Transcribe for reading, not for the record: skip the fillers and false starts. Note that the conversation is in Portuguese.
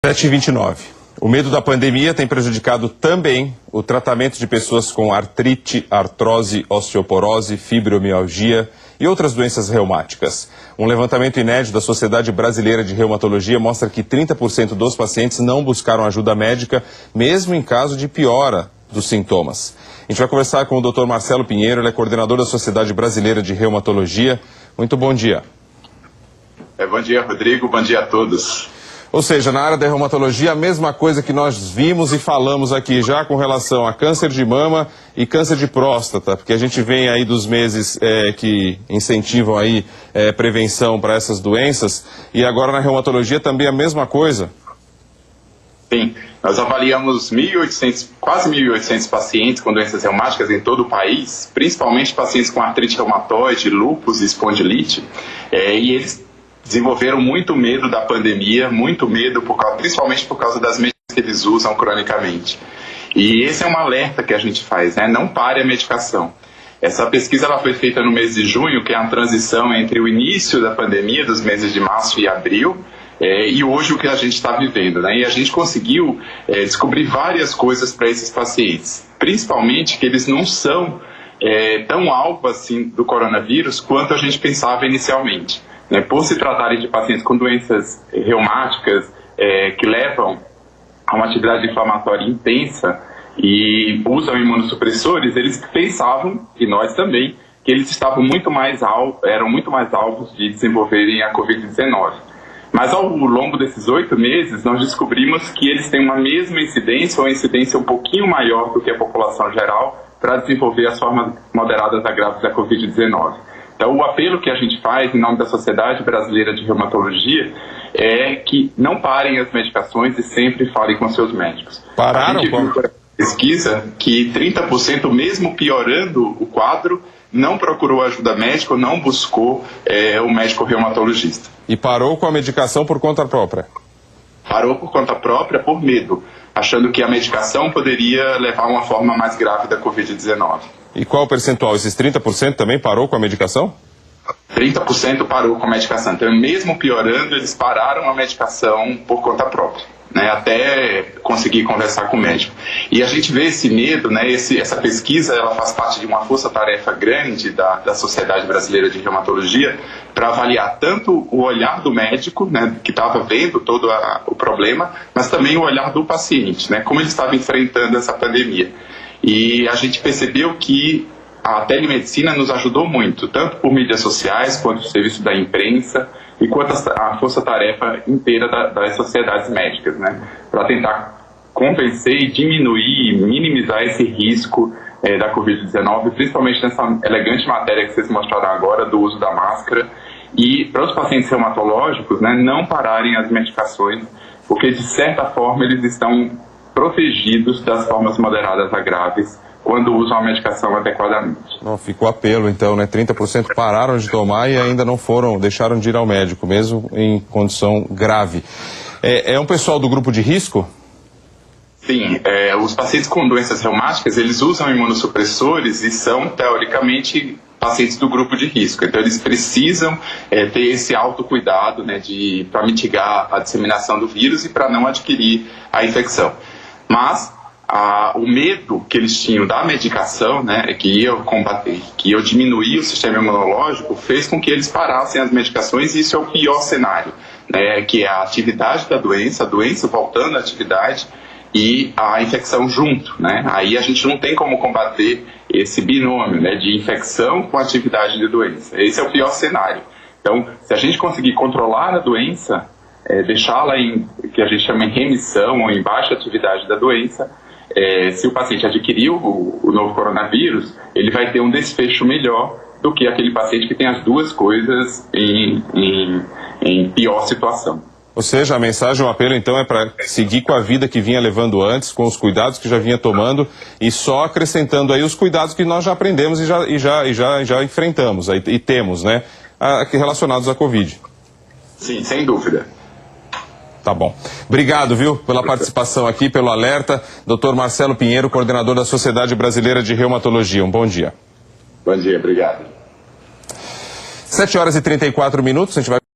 7h29. O medo da pandemia tem prejudicado também o tratamento de pessoas com artrite, artrose, osteoporose, fibromialgia e outras doenças reumáticas. Um levantamento inédito da Sociedade Brasileira de Reumatologia mostra que 30% dos pacientes não buscaram ajuda médica, mesmo em caso de piora dos sintomas. A gente vai conversar com o Dr. Marcelo Pinheiro, ele é coordenador da Sociedade Brasileira de Reumatologia. Muito bom dia. Bom dia, Rodrigo. Bom dia a todos. Ou seja, na área da reumatologia, a mesma coisa que nós vimos e falamos aqui já com relação a câncer de mama e câncer de próstata, porque a gente vem aí dos meses que incentivam aí prevenção para essas doenças, e agora na reumatologia também a mesma coisa. Sim, nós avaliamos quase 1.800 pacientes com doenças reumáticas em todo o país, principalmente pacientes com artrite reumatoide, lúpus e espondilite, e eles desenvolveram muito medo da pandemia, muito medo, principalmente por causa das medicações que eles usam cronicamente. E esse é um alerta que a gente faz, né? Não pare a medicação. Essa pesquisa ela foi feita no mês de junho, que é a transição entre o início da pandemia, dos meses de março e abril, e hoje o que a gente está vivendo, né? E a gente conseguiu descobrir várias coisas para esses pacientes, principalmente que eles não são tão alvo assim do coronavírus quanto a gente pensava inicialmente. Por se tratarem de pacientes com doenças reumáticas que levam a uma atividade inflamatória intensa e usam imunossupressores, eles pensavam, e nós também, que eles estavam eram muito mais alvos de desenvolverem a Covid-19. Mas ao longo desses 8 meses, nós descobrimos que eles têm uma mesma incidência, ou uma incidência um pouquinho maior do que a população geral, para desenvolver as formas moderadas a graves da Covid-19. Então, o apelo que a gente faz em nome da Sociedade Brasileira de Reumatologia é que não parem as medicações e sempre falem com seus médicos. Pararam? A gente viu por pesquisa que 30%, mesmo piorando o quadro, não procurou ajuda médica ou não buscou o médico reumatologista. E parou com a medicação por conta própria? Parou por conta própria por medo, achando que a medicação poderia levar a uma forma mais grave da Covid-19. E qual o percentual? Esses 30% também parou com a medicação? 30% parou com a medicação. Então, mesmo piorando, eles pararam a medicação por conta própria, né, até conseguir conversar com o médico. E a gente vê esse medo, né, essa pesquisa, ela faz parte de uma força-tarefa grande da Sociedade Brasileira de Reumatologia para avaliar tanto o olhar do médico, né, que estava vendo todo o problema, mas também o olhar do paciente, né, como ele estava enfrentando essa pandemia. E a gente percebeu que a telemedicina nos ajudou muito, tanto por mídias sociais, quanto o serviço da imprensa, e quanto a força-tarefa inteira das sociedades médicas, né, para tentar convencer e diminuir, minimizar esse risco da Covid-19, principalmente nessa elegante matéria que vocês mostraram agora, do uso da máscara, e para os pacientes reumatológicos, né, não pararem as medicações, porque de certa forma eles estão protegidos das formas moderadas a graves quando usam a medicação adequadamente. Não, ficou apelo então, né? 30% pararam de tomar e ainda não deixaram de ir ao médico, mesmo em condição grave. É um pessoal do grupo de risco? Sim, os pacientes com doenças reumáticas, eles usam imunossupressores e são, teoricamente, pacientes do grupo de risco. Então, eles precisam ter esse autocuidado, né, para mitigar a disseminação do vírus e para não adquirir a infecção. Mas o medo que eles tinham da medicação, né, que ia combater, que ia diminuir o sistema imunológico, fez com que eles parassem as medicações, e isso é o pior cenário, né, que é a atividade da doença, a doença voltando à atividade e a infecção junto, né? Aí a gente não tem como combater esse binômio, né, de infecção com atividade de doença. Esse é o pior cenário. Então, se a gente conseguir controlar a doença, deixá-la em, que a gente chama em remissão ou em baixa atividade da doença, se o paciente adquiriu o novo coronavírus, ele vai ter um desfecho melhor do que aquele paciente que tem as duas coisas em pior situação. Ou seja, a mensagem, o apelo então é para seguir com a vida que vinha levando antes, com os cuidados que já vinha tomando, e só acrescentando aí os cuidados que nós já aprendemos e já enfrentamos e temos, né, relacionados à Covid. Sim, sem dúvida. Tá bom. Obrigado, viu, pela participação aqui, pelo alerta. Dr. Marcelo Pinheiro, coordenador da Sociedade Brasileira de Reumatologia. Um bom dia. Bom dia, obrigado. 7h34, a gente vai